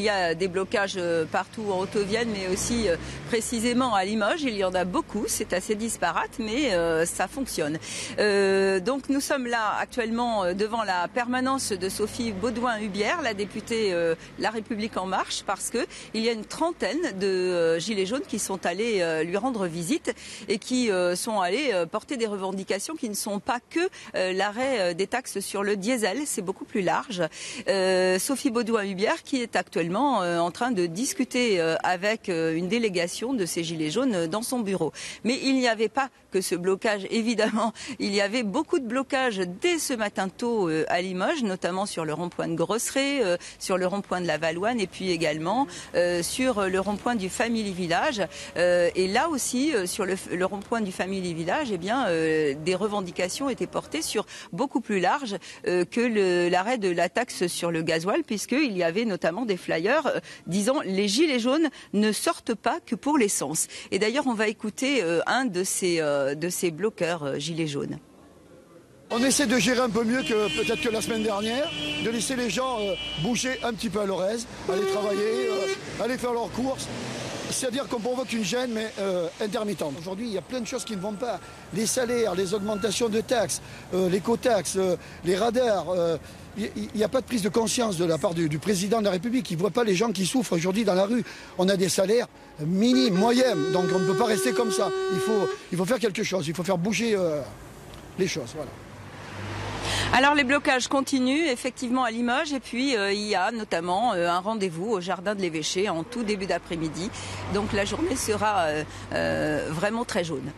y a des blocages partout en Haute-Vienne, mais aussi précisément à Limoges. Il y en a beaucoup, c'est assez disparate, mais ça fonctionne. Donc nous sommes là actuellement devant la permanence de Sophie Beaudouin-Hubière, la députée La République En Marche, parce qu'il y a une trentaine de gilets jaunes qui sont allés lui rendre visite et qui sont allés porter des revendications qui ne sont pas que l'arrêt des taxes sur le diesel, c'est beaucoup plus large. Sophie Beaudouin-Hubière qui est actuellement en train de discuter avec une délégation de ces gilets jaunes dans son bureau. Mais il n'y avait pas que ce blocage, évidemment. Il y avait beaucoup de blocages dès ce matin tôt à Limoges, notamment sur le rond-point de Grosseray, sur le rond-point de la Vallouane et puis également sur le rond-point du Family Village. Et là aussi, sur le rond-point du Family Village, eh bien, des revendications étaient portées sur beaucoup plus large que l'arrêt de la taxe sur le gasoil, puisqu'il y avait notamment des flyers disant « Les gilets jaunes ne sortent pas que pour l'essence ». Et d'ailleurs, on va écouter un de ces bloqueurs gilets jaunes. On essaie de gérer un peu mieux que peut-être que la semaine dernière, de laisser les gens bouger un petit peu à leur aise, aller travailler, aller faire leurs courses. C'est-à-dire qu'on provoque une gêne, mais intermittente. Aujourd'hui, il y a plein de choses qui ne vont pas. Les salaires, les augmentations de taxes, l'écotaxe, les radars. Il n'y a pas de prise de conscience de la part du président de la République. Il ne voit pas les gens qui souffrent aujourd'hui dans la rue. On a des salaires minimes, moyens, donc on ne peut pas rester comme ça. Il faut faire quelque chose, il faut faire bouger les choses. Voilà. Alors les blocages continuent effectivement à Limoges et puis il y a notamment un rendez-vous au jardin de l'Évêché en tout début d'après-midi. Donc la journée sera vraiment très jaune.